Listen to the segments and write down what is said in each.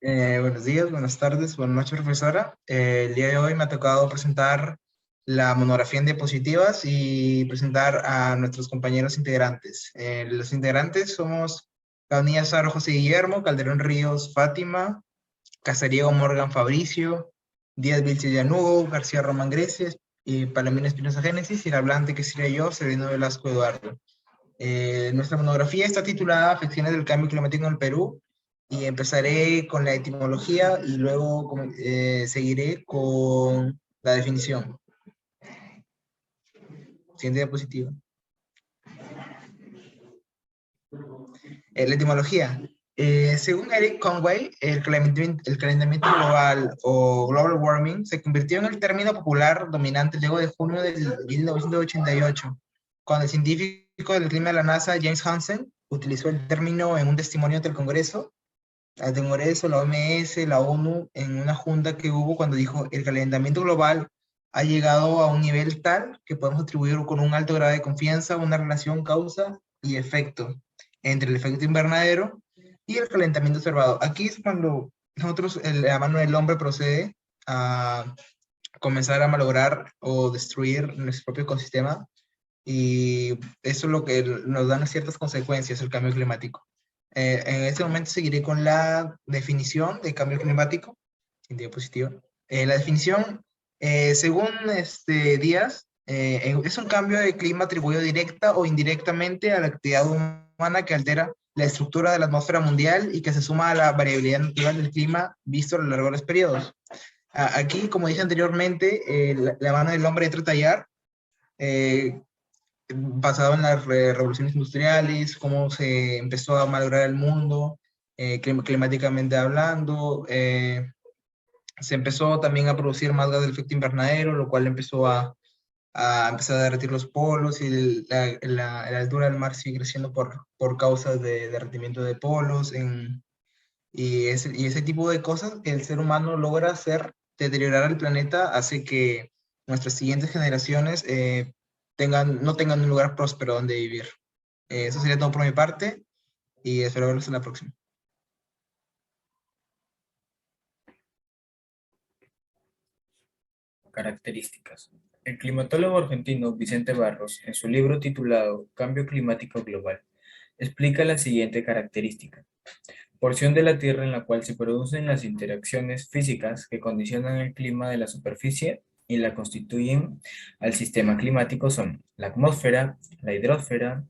Buenos días, buenas tardes, buenas noches, profesora. El día de hoy me ha tocado presentar la monografía en diapositivas y presentar a nuestros compañeros integrantes. Los integrantes somos Caunilla Saro José Guillermo, Calderón Ríos Fátima, Casariego Morgan Fabricio, Díaz Vilche Llanugo, García Román Grecia, y Palomino Espinosa Génesis, y el hablante que sería yo, Sereno Velasco Eduardo. Nuestra monografía está titulada Afecciones del cambio climático en el Perú y empezaré con la etimología y luego seguiré con la definición. Siguiente diapositiva. La etimología. Según Eric Conway, el calentamiento global o global warming se convirtió en el término popular dominante luego de junio de 1988, cuando el científico del clima de la NASA, James Hansen, utilizó el término en un testimonio ante el Congreso, la OMS, la ONU, en una junta que hubo cuando dijo el calentamiento global ha llegado a un nivel tal que podemos atribuir con un alto grado de confianza una relación causa y efecto entre el efecto invernadero y el calentamiento observado. Aquí es cuando nosotros, la mano del hombre procede a comenzar a malograr o destruir nuestro propio ecosistema, y eso es lo que nos da ciertas consecuencias, el cambio climático. En este momento seguiré con la definición de cambio climático, en diapositiva. La definición, según Díaz, es un cambio de clima atribuido directa o indirectamente a la actividad humana que altera la estructura de la atmósfera mundial y que se suma a la variabilidad natural del clima visto a lo largo de los periodos. Aquí, como dije anteriormente, la mano del hombre entra a tallar, eh, basado en las revoluciones industriales, cómo se empezó a malograr el mundo, climáticamente hablando. Se empezó también a producir más gas del efecto invernadero, lo cual empezó a empezar a derretir los polos, y la altura del mar sigue creciendo por causas de derretimiento de polos. Y ese tipo de cosas que el ser humano logra hacer deteriorar el planeta hace que nuestras siguientes generaciones no tengan un lugar próspero donde vivir. Eso sería todo por mi parte y espero verlos en la próxima. Características. El climatólogo argentino Vicente Barros, en su libro titulado Cambio climático global, explica la siguiente característica. Porción de la Tierra en la cual se producen las interacciones físicas que condicionan el clima de la superficie y la constituyen al sistema climático son la atmósfera, la hidrosfera,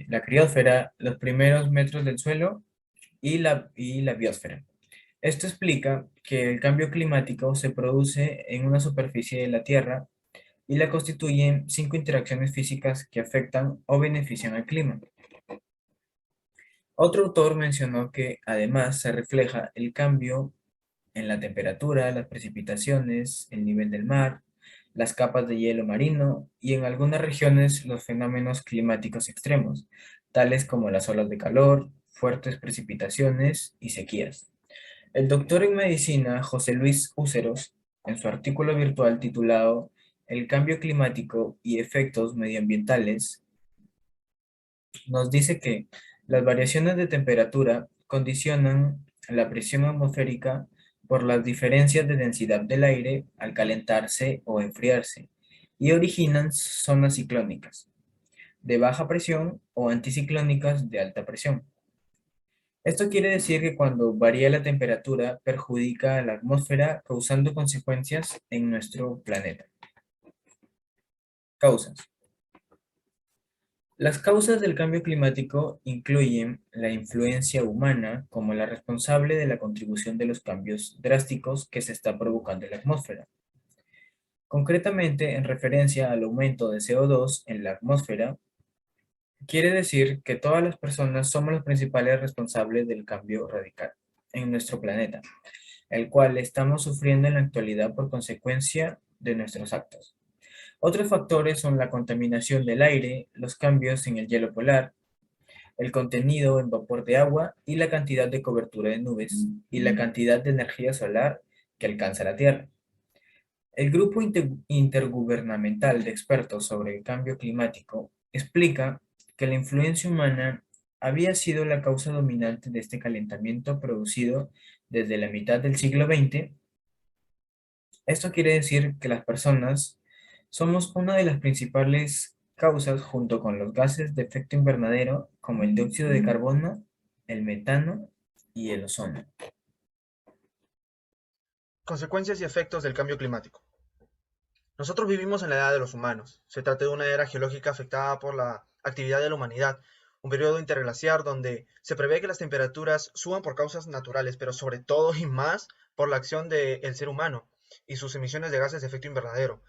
la criosfera, los primeros metros del suelo y la biosfera. Esto explica que el cambio climático se produce en una superficie de la Tierra y la constituyen cinco interacciones físicas que afectan o benefician al clima. Otro autor mencionó que además se refleja el cambio en la temperatura, las precipitaciones, el nivel del mar, las capas de hielo marino y en algunas regiones los fenómenos climáticos extremos, tales como las olas de calor, fuertes precipitaciones y sequías. El doctor en medicina José Luis Uceros, en su artículo virtual titulado El cambio climático y efectos medioambientales, nos dice que las variaciones de temperatura condicionan la presión atmosférica por las diferencias de densidad del aire al calentarse o enfriarse y originan zonas ciclónicas de baja presión o anticiclónicas de alta presión. Esto quiere decir que cuando varía la temperatura perjudica a la atmósfera causando consecuencias en nuestro planeta. Causas. Las causas del cambio climático incluyen la influencia humana como la responsable de la contribución de los cambios drásticos que se está provocando en la atmósfera. Concretamente, en referencia al aumento de CO2 en la atmósfera, quiere decir que todas las personas somos los principales responsables del cambio radical en nuestro planeta, el cual estamos sufriendo en la actualidad por consecuencia de nuestros actos. Otros factores son la contaminación del aire, los cambios en el hielo polar, el contenido en vapor de agua y la cantidad de cobertura de nubes y la cantidad de energía solar que alcanza la Tierra. El Grupo Intergubernamental de Expertos sobre el Cambio Climático explica que la influencia humana había sido la causa dominante de este calentamiento producido desde la mitad del siglo XX. Esto quiere decir que las personas somos una de las principales causas junto con los gases de efecto invernadero como el dióxido de carbono, el metano y el ozono. Consecuencias y efectos del cambio climático. Nosotros vivimos en la edad de los humanos. Se trata de una era geológica afectada por la actividad de la humanidad, un periodo interglaciar donde se prevé que las temperaturas suban por causas naturales, pero sobre todo y más por la acción del ser humano y sus emisiones de gases de efecto invernadero.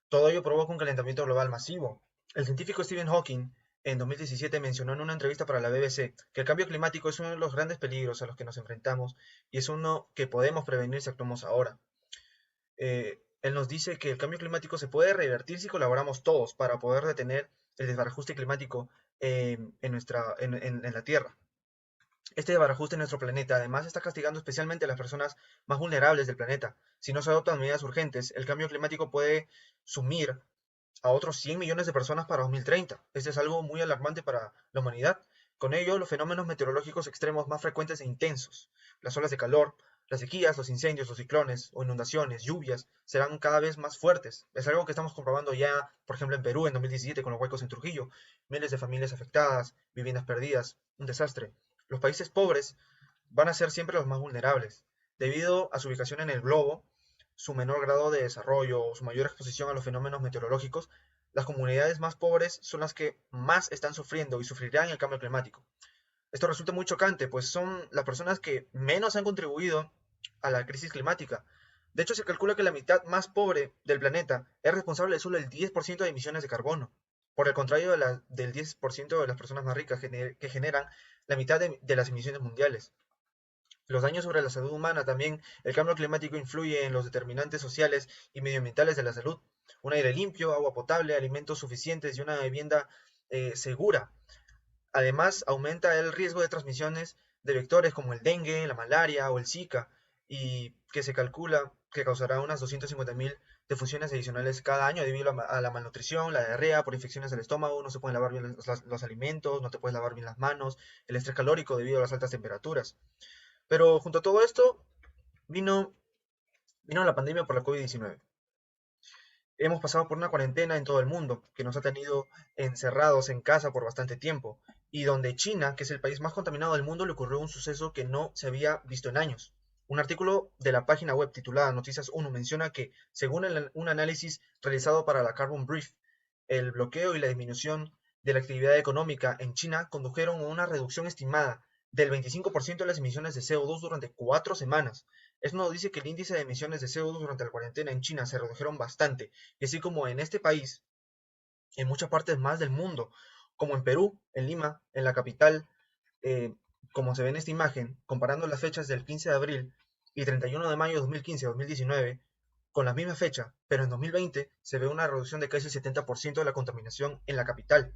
Todo ello provoca un calentamiento global masivo. El científico Stephen Hawking en 2017 mencionó en una entrevista para la BBC que el cambio climático es uno de los grandes peligros a los que nos enfrentamos y es uno que podemos prevenir si actuamos ahora. Él nos dice que el cambio climático se puede revertir si colaboramos todos para poder detener el desbarajuste climático en la Tierra. Este desbarajuste en nuestro planeta además está castigando especialmente a las personas más vulnerables del planeta. Si no se adoptan medidas urgentes, el cambio climático puede sumir a otros 100 millones de personas para 2030. Este es algo muy alarmante para la humanidad. Con ello, los fenómenos meteorológicos extremos más frecuentes e intensos, las olas de calor, las sequías, los incendios, los ciclones o inundaciones, lluvias, serán cada vez más fuertes. Es algo que estamos comprobando ya, por ejemplo, en Perú en 2017 con los huaicos en Trujillo. Miles de familias afectadas, viviendas perdidas, un desastre. Los países pobres van a ser siempre los más vulnerables, debido a su ubicación en el globo, su menor grado de desarrollo o su mayor exposición a los fenómenos meteorológicos. Las comunidades más pobres son las que más están sufriendo y sufrirán el cambio climático. Esto resulta muy chocante, pues son las personas que menos han contribuido a la crisis climática. De hecho, se calcula que la mitad más pobre del planeta es responsable de solo el 10% de emisiones de carbono, por el contrario del 10% de las personas más ricas que generan la mitad de las emisiones mundiales. Los daños sobre la salud humana también. El cambio climático influye en los determinantes sociales y medioambientales de la salud. Un aire limpio, agua potable, alimentos suficientes y una vivienda segura. Además, aumenta el riesgo de transmisiones de vectores como el dengue, la malaria o el Zika, y que se calcula que causará unas 250.000 defunciones adicionales cada año debido a la malnutrición, la diarrea, por infecciones del estómago, no se pueden lavar bien los alimentos, no te puedes lavar bien las manos, el estrés calórico debido a las altas temperaturas. Pero junto a todo esto, vino, vino la pandemia por la COVID-19. Hemos pasado por una cuarentena en todo el mundo, que nos ha tenido encerrados en casa por bastante tiempo, y donde China, que es el país más contaminado del mundo, le ocurrió un suceso que no se había visto en años. Un artículo de la página web titulada Noticias 1 menciona que, según un análisis realizado para la Carbon Brief, el bloqueo y la disminución de la actividad económica en China condujeron a una reducción estimada del 25% de las emisiones de CO2 durante 4 semanas. Esto nos dice que el índice de emisiones de CO2 durante la cuarentena en China se redujeron bastante, y así como en este país, en muchas partes más del mundo, como en Perú, en Lima, en la capital, eh, como se ve en esta imagen, comparando las fechas del 15 de abril y 31 de mayo de 2015-2019, con la misma fecha, pero en 2020 se ve una reducción de casi el 70% de la contaminación en la capital.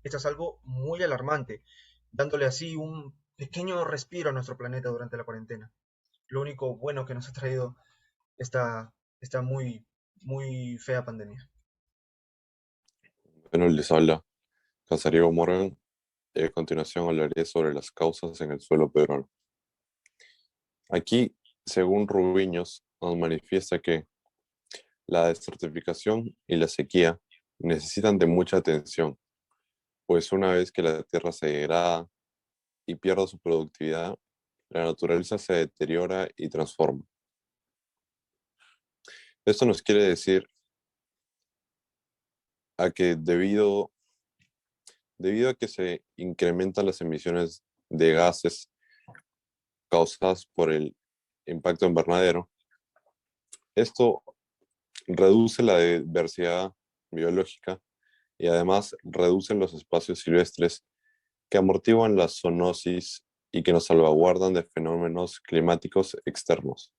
Esto es algo muy alarmante, dándole así un pequeño respiro a nuestro planeta durante la cuarentena. Lo único bueno que nos ha traído esta muy, muy fea pandemia. Bueno, les habla Casariego Morgan y a continuación hablaré sobre las causas en el suelo peruano. Aquí, según Rubiños, nos manifiesta que la desertificación y la sequía necesitan de mucha atención, pues una vez que la tierra se degrada y pierde su productividad, la naturaleza se deteriora y transforma. Esto nos quiere decir a que debido a que se incrementan las emisiones de gases causadas por el impacto invernadero, esto reduce la diversidad biológica y además reducen los espacios silvestres que amortiguan la zoonosis y que nos salvaguardan de fenómenos climáticos externos.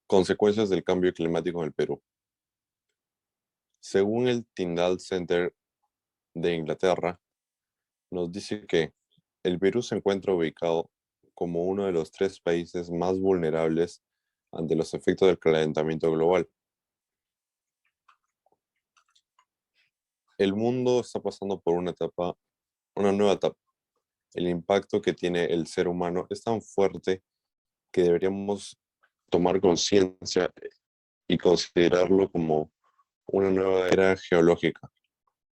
Consecuencias del cambio climático en el Perú. Según el Tyndall Center de Inglaterra, nos dice que el Perú se encuentra ubicado como uno de los 3 países más vulnerables ante los efectos del calentamiento global. El mundo está pasando por una nueva etapa. El impacto que tiene el ser humano es tan fuerte que deberíamos tomar conciencia y considerarlo como una nueva era geológica,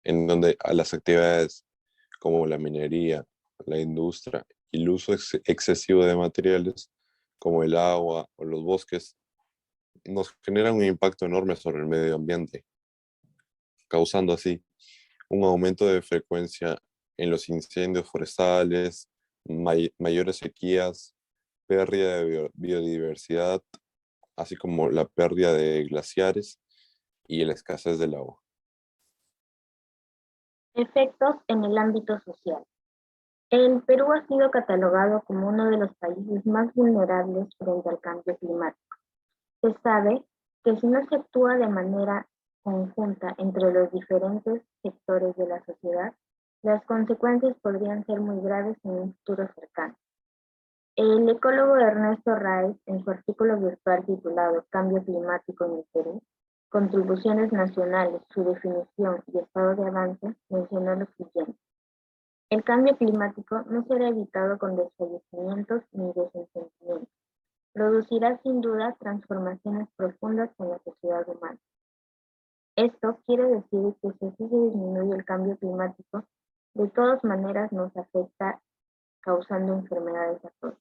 en donde a las actividades como la minería, la industria y el uso excesivo de materiales como el agua o los bosques nos generan un impacto enorme sobre el medio ambiente, causando así un aumento de frecuencia en los incendios forestales, mayores sequías, pérdida de biodiversidad, así como la pérdida de glaciares y la escasez del agua. Efectos en el ámbito social. El Perú ha sido catalogado como uno de los países más vulnerables frente al cambio climático. Se sabe que si no se actúa de manera conjunta entre los diferentes sectores de la sociedad, las consecuencias podrían ser muy graves en un futuro cercano. El ecólogo Ernesto Raez, en su artículo virtual titulado Cambio climático en el Perú, contribuciones nacionales, su definición y estado de avance, mencionó lo siguiente. El cambio climático no será evitado con desfallecimientos ni desencantamientos. Producirá sin duda transformaciones profundas en la sociedad humana. Esto quiere decir que si así se disminuye el cambio climático, de todas maneras nos afecta causando enfermedades a todos.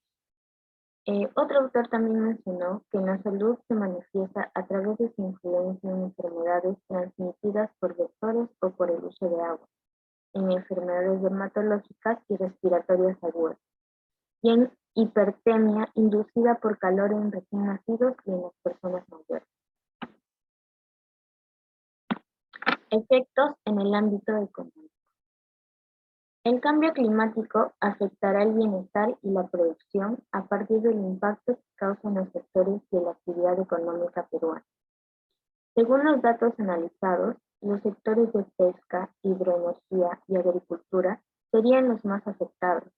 Otro autor también mencionó que la salud se manifiesta a través de su influencia en enfermedades transmitidas por vectores o por el uso de agua, en enfermedades dermatológicas y respiratorias agudas, y en hipertermia inducida por calor en recién nacidos y en las personas mayores. Efectos en el ámbito económico. El cambio climático afectará el bienestar y la producción a partir del impacto que causan los sectores de la actividad económica peruana. Según los datos analizados, los sectores de pesca, hidroenergía y agricultura serían los más afectados,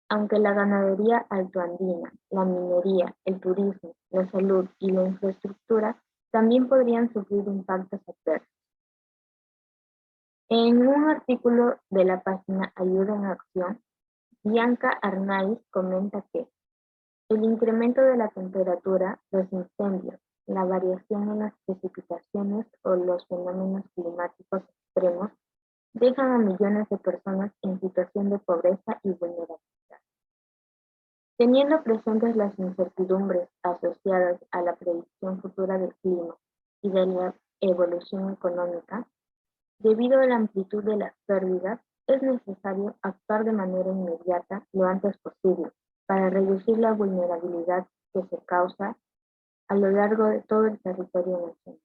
aunque la ganadería altoandina, la minería, el turismo, la salud y la infraestructura también podrían sufrir impactos adversos. En un artículo de la página Ayuda en Acción, Bianca Arnaiz comenta que el incremento de la temperatura, los incendios, la variación en las precipitaciones o los fenómenos climáticos extremos dejan a millones de personas en situación de pobreza y vulnerabilidad. Teniendo presentes las incertidumbres asociadas a la predicción futura del clima y de la evolución económica, debido a la amplitud de las pérdidas, es necesario actuar de manera inmediata lo antes posible para reducir la vulnerabilidad que se causa a lo largo de todo el territorio nacional.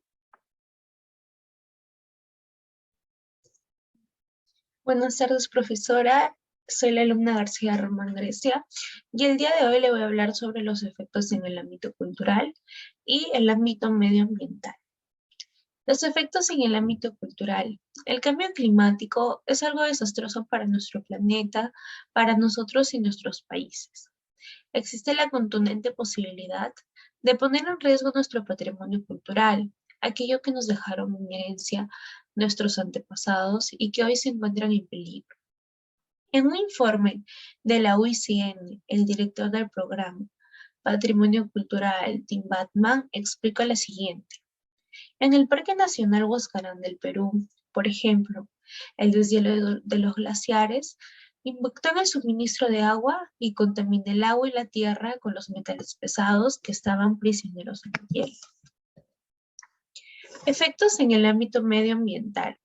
Buenas tardes, profesora. Soy la alumna García Román Grecia y el día de hoy le voy a hablar sobre los efectos en el ámbito cultural y el ámbito medioambiental. Los efectos en el ámbito cultural. El cambio climático es algo desastroso para nuestro planeta, para nosotros y nuestros países. Existe la contundente posibilidad de poner en riesgo nuestro patrimonio cultural, aquello que nos dejaron en herencia nuestros antepasados y que hoy se encuentran en peligro. En un informe de la UICN, el director del programa Patrimonio Cultural, Tim Batman, explica lo siguiente. En el Parque Nacional Huascarán del Perú, por ejemplo, el deshielo de los glaciares impactó en el suministro de agua y contaminó el agua y la tierra con los metales pesados que estaban prisioneros en el hielo. Efectos en el ámbito medioambiental.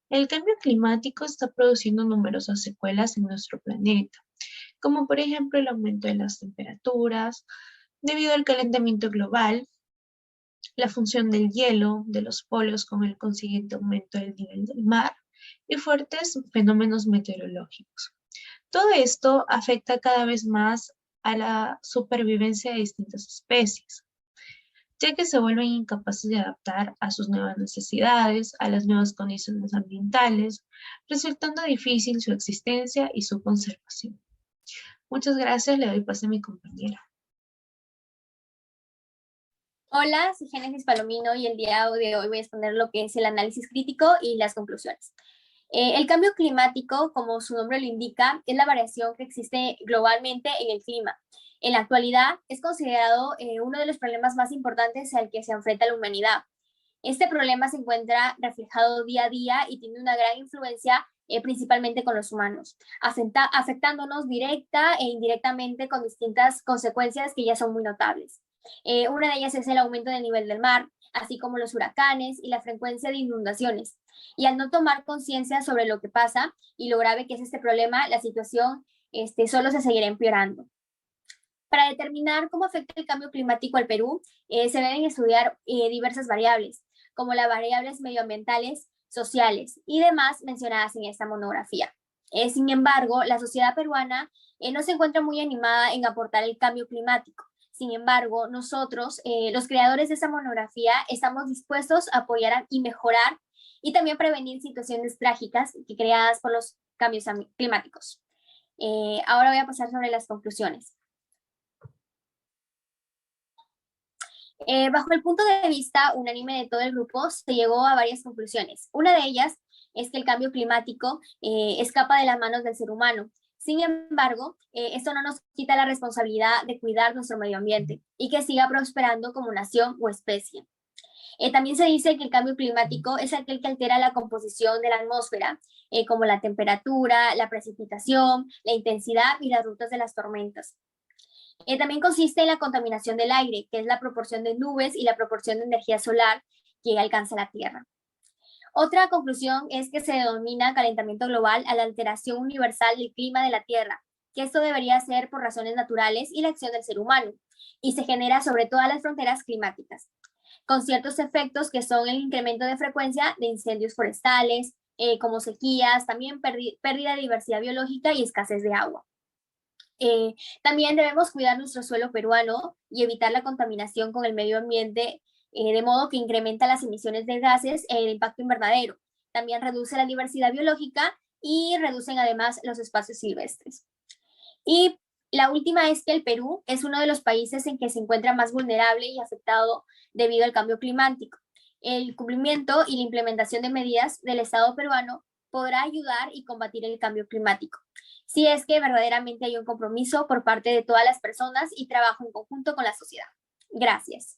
El cambio climático está produciendo numerosas secuelas en nuestro planeta, como por ejemplo el aumento de las temperaturas, debido al calentamiento global, la función del hielo, de los polos con el consiguiente aumento del nivel del mar y fuertes fenómenos meteorológicos. Todo esto afecta cada vez más a la supervivencia de distintas especies, ya que se vuelven incapaces de adaptar a sus nuevas necesidades, a las nuevas condiciones ambientales, resultando difícil su existencia y su conservación. Muchas gracias, le doy paso a mi compañera. Hola, soy Génesis Palomino y el día de hoy voy a exponer lo que es el análisis crítico y las conclusiones. El cambio climático, como su nombre lo indica, es la variación que existe globalmente en el clima. En la actualidad es considerado uno de los problemas más importantes al que se enfrenta la humanidad. Este problema se encuentra reflejado día a día y tiene una gran influencia principalmente con los humanos, afectándonos directa e indirectamente con distintas consecuencias que ya son muy notables. Una de ellas es el aumento del nivel del mar, así como los huracanes y la frecuencia de inundaciones. Y al no tomar conciencia sobre lo que pasa y lo grave que es este problema, la situación solo se seguirá empeorando. Para determinar cómo afecta el cambio climático al Perú, se deben estudiar diversas variables, como las variables medioambientales, sociales y demás mencionadas en esta monografía. Sin embargo, la sociedad peruana no se encuentra muy animada en aportar el cambio climático. Sin embargo, nosotros, los creadores de esta monografía, estamos dispuestos a apoyar y mejorar y también prevenir situaciones trágicas creadas por los cambios climáticos. Ahora voy a pasar sobre las conclusiones. Bajo el punto de vista unánime de todo el grupo, se llegó a varias conclusiones. Una de ellas es que el cambio climático escapa de las manos del ser humano. Sin embargo, esto no nos quita la responsabilidad de cuidar nuestro medio ambiente y que siga prosperando como nación o especie. También se dice que el cambio climático es aquel que altera la composición de la atmósfera, como la temperatura, la precipitación, la intensidad y las rutas de las tormentas. También consiste en la contaminación del aire, que es la proporción de nubes y la proporción de energía solar que alcanza la Tierra. Otra conclusión es que se denomina calentamiento global a la alteración universal del clima de la Tierra, que esto debería ser por razones naturales y la acción del ser humano, y se genera sobre todas las fronteras climáticas, con ciertos efectos que son el incremento de frecuencia de incendios forestales, como sequías, también pérdida de diversidad biológica y escasez de agua. También debemos cuidar nuestro suelo peruano y evitar la contaminación con el medio ambiente, de modo que incrementa las emisiones de gases e el impacto invernadero. También reduce la diversidad biológica y reducen además los espacios silvestres. Y la última es que el Perú es uno de los países en que se encuentra más vulnerable y afectado debido al cambio climático. El cumplimiento y la implementación de medidas del Estado peruano podrá ayudar y combatir el cambio climático, si es que verdaderamente hay un compromiso por parte de todas las personas y trabajo en conjunto con la sociedad. Gracias.